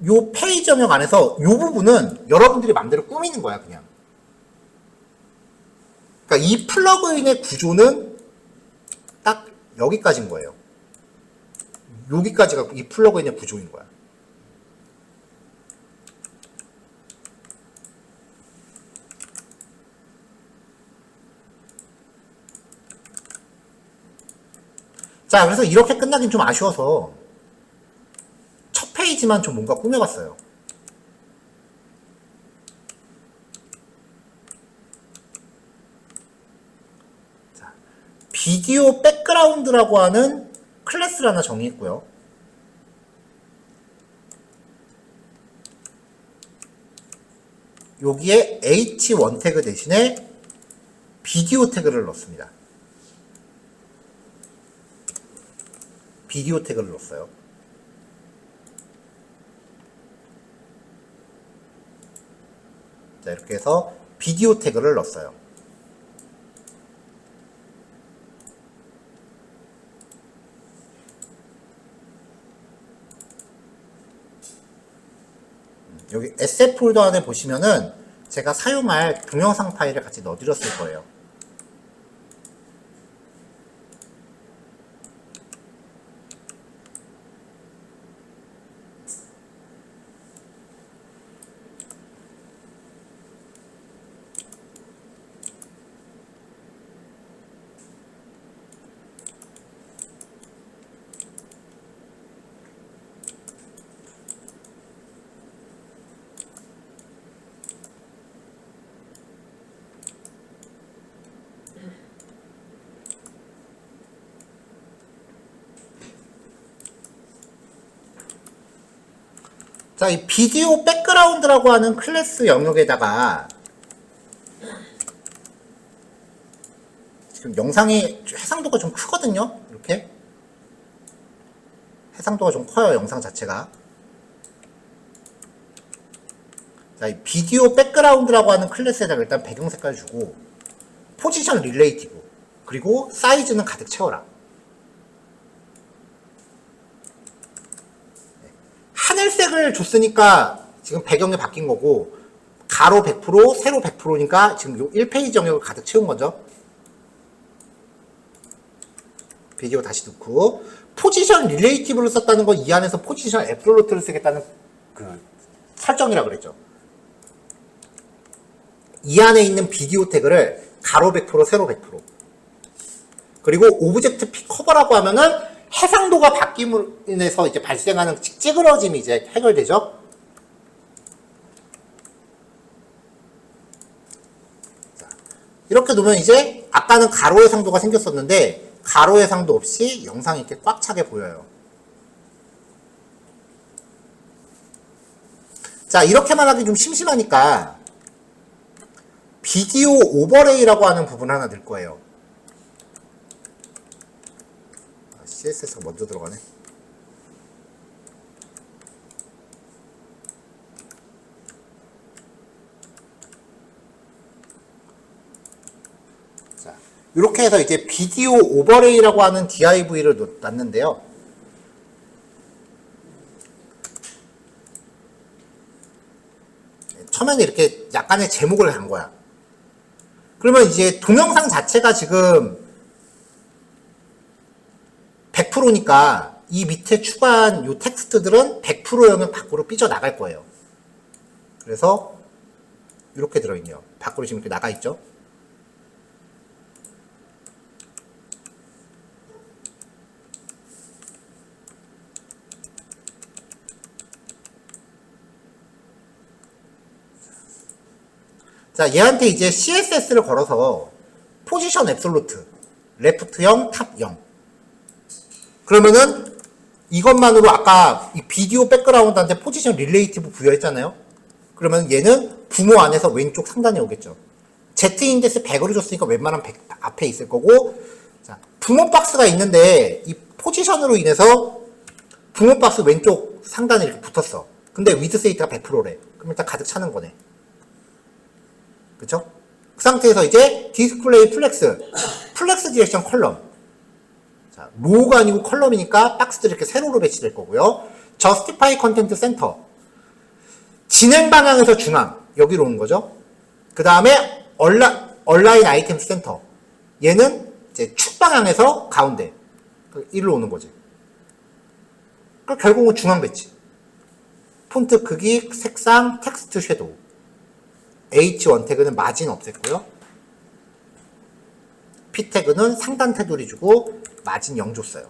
[SPEAKER 1] 요 페이지 영역 안에서 요 부분은 여러분들이 마음대로 꾸미는 거야, 그냥. 그러니까 이 플러그인의 구조는 딱 여기까지인 거예요. 여기까지가 이 플러그인의 구조인 거야. 자, 그래서 이렇게 끝나긴 좀 아쉬워서 페이지만 좀 뭔가 꾸며봤어요. 자, 비디오 백그라운드라고 하는 클래스를 하나 정의했고요. 여기에 H1 태그 대신에 비디오 태그를 넣습니다. 비디오 태그를 넣었어요. 자, 이렇게 해서 비디오 태그를 넣었어요. 여기 에셋 폴더 안에 보시면은 제가 사용할 동영상 파일을 같이 넣어드렸을 거예요. 자, 이 비디오 백그라운드라고 하는 클래스 영역에다가 지금 영상이 해상도가 좀 크거든요. 이렇게 해상도가 좀 커요. 영상 자체가. 자, 이 비디오 백그라운드라고 하는 클래스에다가 일단 배경 색깔 주고 포지션 릴레이티브 그리고 사이즈는 가득 채워라. 하늘색을 줬으니까 지금 배경이 바뀐 거고 가로 100%, 세로 100%니까 지금 요 1페이지 영역을 가득 채운 거죠. 비디오 다시 넣고 포지션 릴레이티브를 썼다는 건 이 안에서 포지션 앱솔루트를 쓰겠다는 그 설정이라 그랬죠. 이 안에 있는 비디오 태그를 가로 100%, 세로 100% 그리고 오브젝트 피 커버라고 하면은 해상도가 바뀜으로 인해서 이제 발생하는 찌그러짐이 이제 해결되죠. 자, 이렇게 놓으면 이제 아까는 가로 해상도가 생겼었는데 가로 해상도 없이 영상이 이렇게 꽉 차게 보여요. 자, 이렇게만 하기 좀 심심하니까 비디오 오버레이라고 하는 부분 하나 넣을 거예요. CSS가 먼저 들어가네. 자, 이렇게 해서 이제 비디오 오버레이라고 하는 div를 놨는데요. 처음에는 이렇게 약간의 제목을 한 거야. 그러면 이제 동영상 자체가 지금 100%니까 이 밑에 추가한 요 텍스트들은 100% 영역 밖으로 삐져나갈 거예요. 그래서 이렇게 들어있네요. 밖으로 지금 이렇게 나가있죠. 자, 얘한테 이제 CSS를 걸어서 포지션 앱솔루트, 레프트 0, 탑 0. 그러면은 이것만으로 아까 이 비디오 백그라운드한테 포지션 릴레이티브 부여했잖아요. 그러면 얘는 부모 안에서 왼쪽 상단에 오겠죠. Z 인덱스 100으로 줬으니까 웬만하면 100 앞에 있을 거고, 자, 부모 박스가 있는데 이 포지션으로 인해서 부모 박스 왼쪽 상단에 이렇게 붙었어. 근데 위드 세이트가 100%래. 그럼 일단 가득 차는 거네. 그쵸? 그 상태에서 이제 디스플레이 플렉스 디렉션 컬럼. 자, 로우가 아니고 컬럼이니까 박스들이 이렇게 세로로 배치될 거고요. 저스티파이 컨텐트 센터. 진행 방향에서 중앙. 여기로 오는 거죠. 그 다음에 얼라인 아이템 센터. 얘는 이제 축 방향에서 가운데. 이리로 오는 거지. 그러니까 결국은 중앙 배치. 폰트 크기, 색상, 텍스트 섀도우. H1 태그는 마진 없앴고요. P 태그는 상단 테두리 주고 마진 0 줬어요.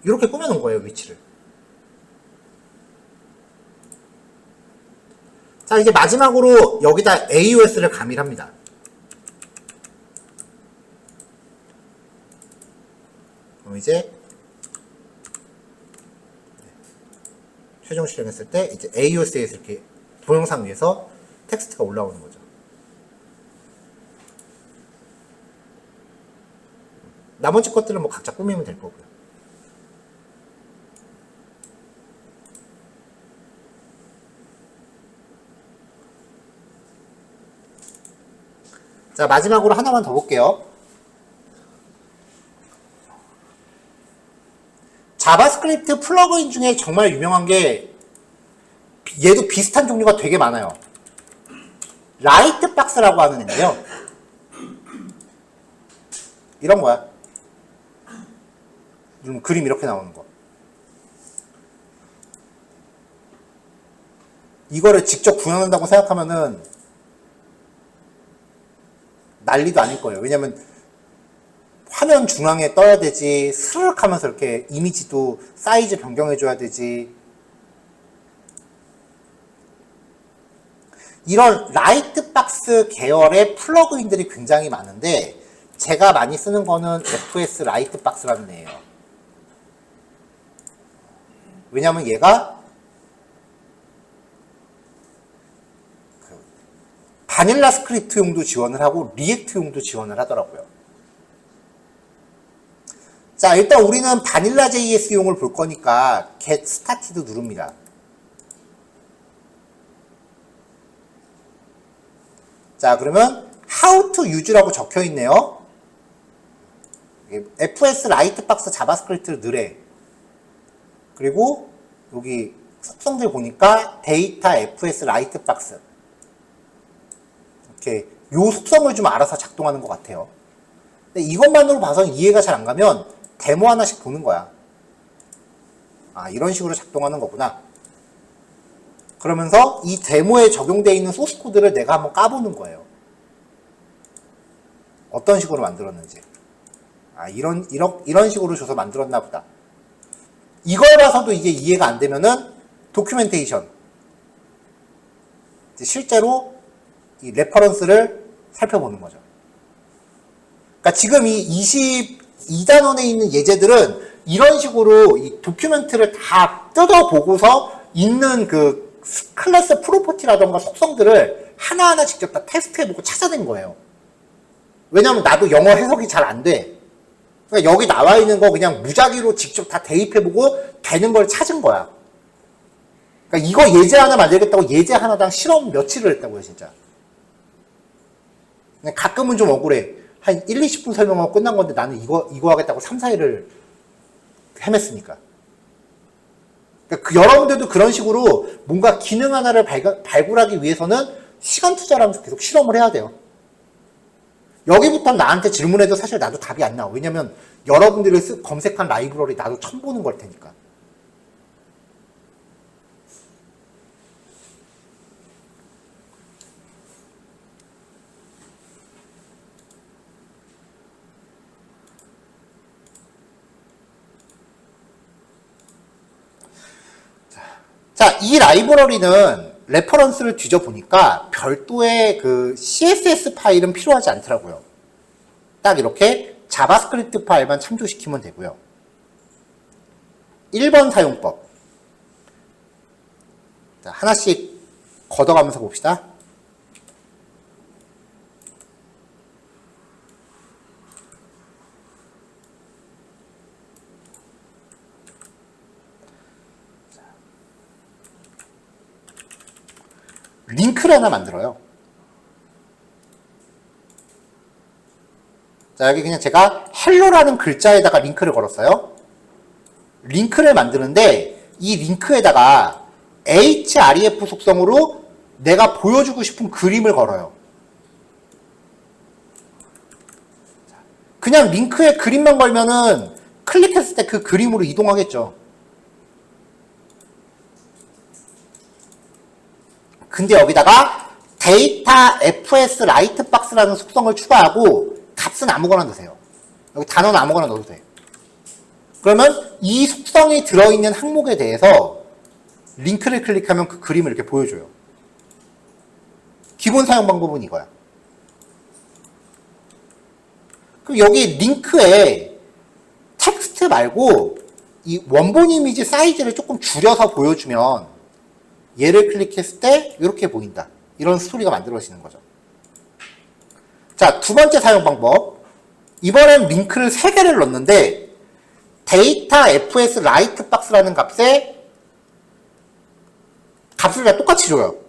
[SPEAKER 1] 이렇게 꾸며놓은 거예요, 위치를. 자, 이제 마지막으로 여기다 AOS를 가미합니다. 그럼 이제 최종 실행했을 때 이제 AOS에서 이렇게 동영상 위에서 텍스트가 올라오는 거죠. 나머지 것들은 뭐 각자 꾸미면 될 거고요. 자, 마지막으로 하나만 더 볼게요. 자바스크립트 플러그인 중에 정말 유명한 게 얘도 비슷한 종류가 되게 많아요. 라이트박스라고 하는 애인데요. 이런 거야. 그림 이렇게 나오는 거. 이거를 직접 구현한다고 생각하면은 난리도 아닐 거예요. 왜냐면 화면 중앙에 떠야 되지, 스르륵 하면서 이렇게 이미지도 사이즈 변경해줘야 되지. 이런 라이트박스 계열의 플러그인들이 굉장히 많은데 제가 많이 쓰는 거는 FS 라이트박스라는 애예요. 왜냐면 얘가 바닐라 스크립트용도 지원을 하고 리액트용도 지원을 하더라고요. 자, 일단 우리는 바닐라 JS용을 볼 거니까 get started 누릅니다. 자, 그러면 how to use라고 적혀 있네요. FS 라이트박스 자바스크립트를 넣으래. 그리고 여기 속성들 보니까 데이터 FS 라이트박스 이렇게 요 속성을 좀 알아서 작동하는 것 같아요. 근데 이것만으로 봐서는 이해가 잘 안 가면 데모 하나씩 보는 거야. 아, 이런 식으로 작동하는 거구나. 그러면서 이 데모에 적용되어 있는 소스 코드를 내가 한번 까보는 거예요. 어떤 식으로 만들었는지. 아, 이런 식으로 줘서 만들었나 보다. 이걸 봐서도 이게 이해가 안 되면은 도큐멘테이션. 실제로 이 레퍼런스를 살펴보는 거죠. 그러니까 지금 이 22단원에 있는 예제들은 이런 식으로 이 도큐멘트를 다 뜯어보고서 있는 그 클래스 프로퍼티라던가 속성들을 하나하나 직접 다 테스트해보고 찾아낸 거예요. 왜냐면 나도 영어 해석이 잘 안 돼. 그러니까 여기 나와 있는 거 그냥 무작위로 직접 다 대입해보고 되는 걸 찾은 거야. 그러니까 이거 예제 하나 만들겠다고 예제 하나당 실험 며칠을 했다고요, 진짜. 가끔은 좀 억울해. 한 1, 20분 설명하고 끝난 건데 나는 이거 하겠다고 3, 4일을 헤맸으니까. 그러니까 여러분들도 그런 식으로 뭔가 기능 하나를 발굴하기 위해서는 시간 투자를 하면서 계속 실험을 해야 돼요. 여기부터 나한테 질문해도 사실 나도 답이 안 나와. 왜냐면 여러분들이 검색한 라이브러리 나도 처음 보는 걸 테니까. 자, 이 라이브러리는 레퍼런스를 뒤져보니까 별도의 그 CSS 파일은 필요하지 않더라고요. 딱 이렇게 자바스크립트 파일만 참조시키면 되고요. 1번 사용법. 자, 하나씩 걷어가면서 봅시다. 링크를 하나 만들어요. 자, 여기 그냥 제가 헬로라는 글자에다가 링크를 걸었어요. 링크를 만드는데 이 링크에다가 href 속성으로 내가 보여주고 싶은 그림을 걸어요. 그냥 링크에 그림만 걸면은 클릭했을 때 그 그림으로 이동하겠죠. 근데 여기다가 데이터 fs 라이트박스라는 속성을 추가하고 값은 아무거나 넣으세요. 여기 단어는 아무거나 넣어도 돼요. 그러면 이 속성이 들어있는 항목에 대해서 링크를 클릭하면 그 그림을 이렇게 보여줘요. 기본 사용 방법은 이거야. 그럼 여기 링크에 텍스트 말고 이 원본 이미지 사이즈를 조금 줄여서 보여주면 얘를 클릭했을 때 이렇게 보인다. 이런 스토리가 만들어지는 거죠. 자, 두 번째 사용 방법. 이번엔 링크를 3개를 넣는데 데이터 fs 라이트 박스라는 값을 다 똑같이 줘요.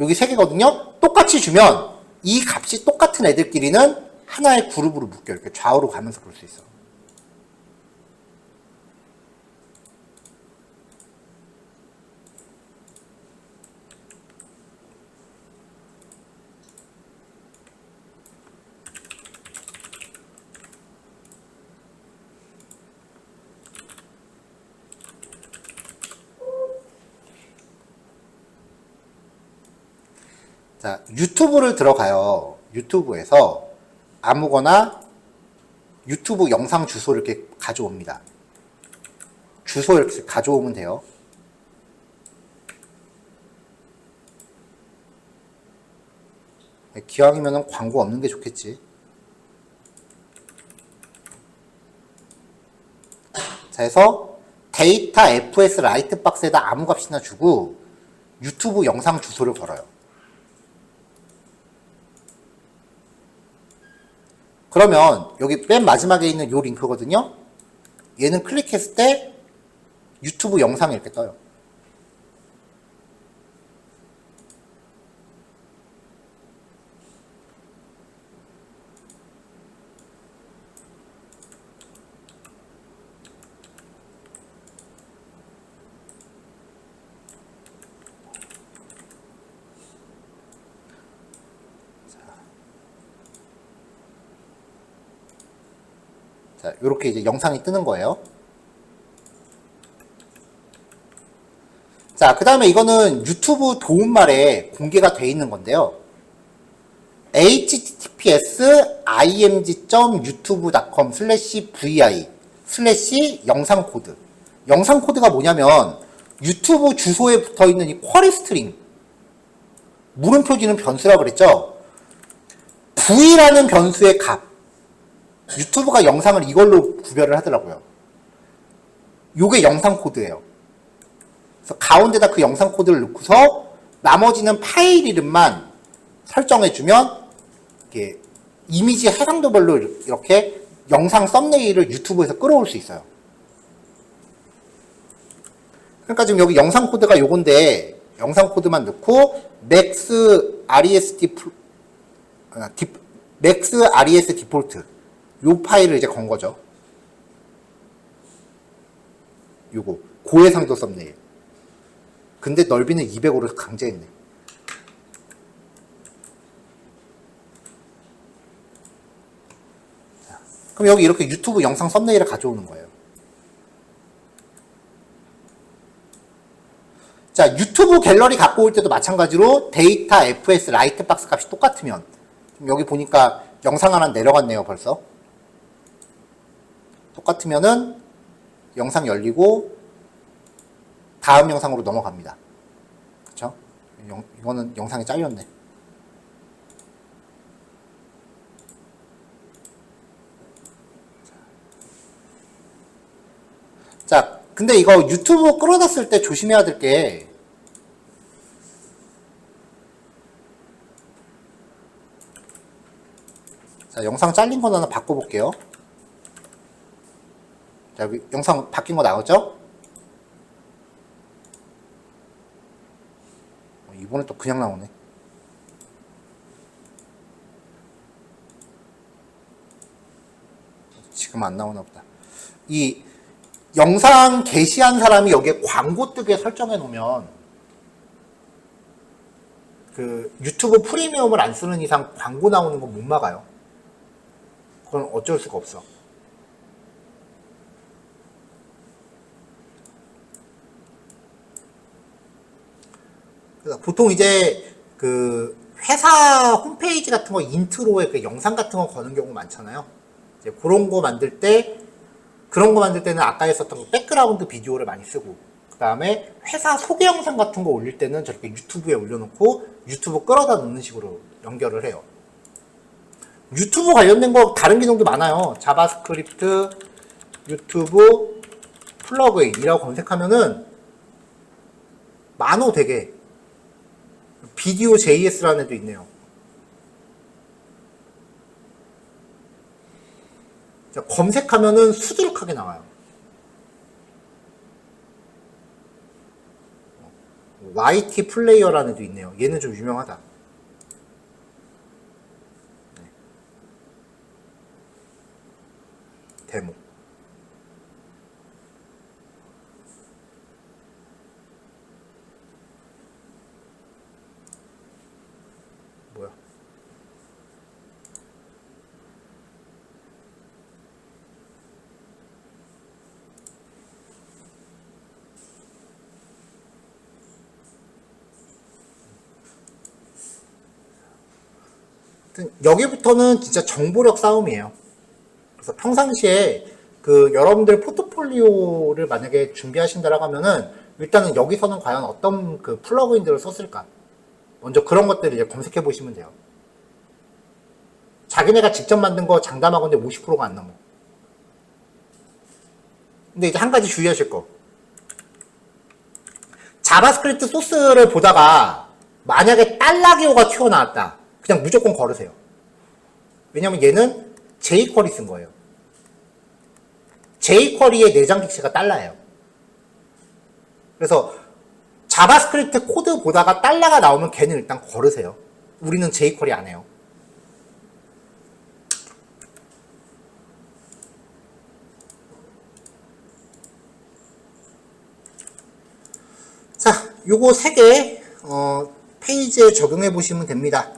[SPEAKER 1] 여기 3개거든요. 똑같이 주면 이 값이 똑같은 애들끼리는 하나의 그룹으로 묶여. 이렇게 좌우로 가면서 볼 수 있어. 자, 유튜브를 들어가요. 유튜브에서 아무거나 유튜브 영상 주소를 이렇게 가져옵니다. 주소 이렇게 가져오면 돼요. 기왕이면 광고 없는 게 좋겠지. 자, 해서 데이터 fs 라이트 박스에다 아무 값이나 주고 유튜브 영상 주소를 걸어요. 그러면 여기 맨 마지막에 있는 요 링크거든요. 얘는 클릭했을 때 유튜브 영상이 이렇게 떠요. 자, 요렇게 이제 영상이 뜨는 거예요. 자, 그 다음에 이거는 유튜브 도움말에 공개가 돼 있는 건데요. https://img.youtube.com/vi/영상 코드. 영상 코드가 뭐냐면 유튜브 주소에 붙어 있는 이 쿼리 스트링. 물음표지는 변수라고 그랬죠? v라는 변수의 값. 유튜브가 영상을 이걸로 구별을 하더라고요. 요게 영상 코드예요. 그래서 가운데다 그 영상 코드를 넣고서 나머지는 파일 이름만 설정해주면 이렇게 이미지 해상도별로 이렇게 영상 썸네일을 유튜브에서 끌어올 수 있어요. 그러니까 지금 여기 영상 코드가 요건데 영상 코드만 넣고 max res 디폴트 요 파일을 이제 건 거죠. 요거 고해상도 썸네일. 근데 넓이는 200으로 강제했네. 자, 그럼 여기 이렇게 유튜브 영상 썸네일을 가져오는 거예요. 자, 유튜브 갤러리 갖고 올 때도 마찬가지로 데이터 fs 라이트 박스 값이 똑같으면 여기 보니까 영상 하나 내려갔네요, 벌써. 똑같으면은 영상 열리고 다음 영상으로 넘어갑니다. 그쵸? 이거는 영상이 잘렸네. 자, 근데 이거 유튜브 끌어다 쓸 때 조심해야 될 게 자, 영상 잘린 거 하나 바꿔볼게요. 자, 여기 영상 바뀐 거 나오죠? 이번에 또 그냥 나오네. 지금 안 나오나 보다. 이 영상 게시한 사람이 여기에 광고 뜨게 설정해 놓으면 그 유튜브 프리미엄을 안 쓰는 이상 광고 나오는 건 못 막아요. 그건 어쩔 수가 없어. 보통 이제 그 회사 홈페이지 같은 거 인트로에 그 영상 같은 거 거는 경우 많잖아요. 이제 그런 거 만들 때는 아까 했었던 그 백그라운드 비디오를 많이 쓰고, 그 다음에 회사 소개 영상 같은 거 올릴 때는 저렇게 유튜브에 올려놓고 유튜브 끌어다 놓는 식으로 연결을 해요. 유튜브 관련된 거 다른 기능도 많아요. 자바스크립트 유튜브 플러그인이라고 검색하면은 많어 되게. 비디오 JS라는 애도 있네요. 자, 검색하면은 수두룩하게 나와요. YT 플레이어라는 애도 있네요. 얘는 좀 유명하다. 네. 데모. 뭐야? 여기부터는 진짜 정보력 싸움이에요. 그래서 평상시에 여러분들 포트폴리오를 만약에 준비하신다라고 하면은 일단은 여기서는 과연 어떤 플러그인들을 썼을까? 먼저 그런 것들을 이제 검색해 보시면 돼요. 자기네가 직접 만든 거 장담하건데 50%가 안 넘어. 근데 이제 한 가지 주의하실 거. 자바스크립트 소스를 보다가 만약에 달라기오가 튀어나왔다. 그냥 무조건 걸으세요. 왜냐면 얘는 jQuery 쓴 거예요. jQuery의 내장 객체가 달러예요. 그래서 자바스크립트 코드 보다가 달러가 나오면 걔는 일단 걸으세요. 우리는 jQuery 안 해요. 자, 요거 3개 페이지에 적용해 보시면 됩니다.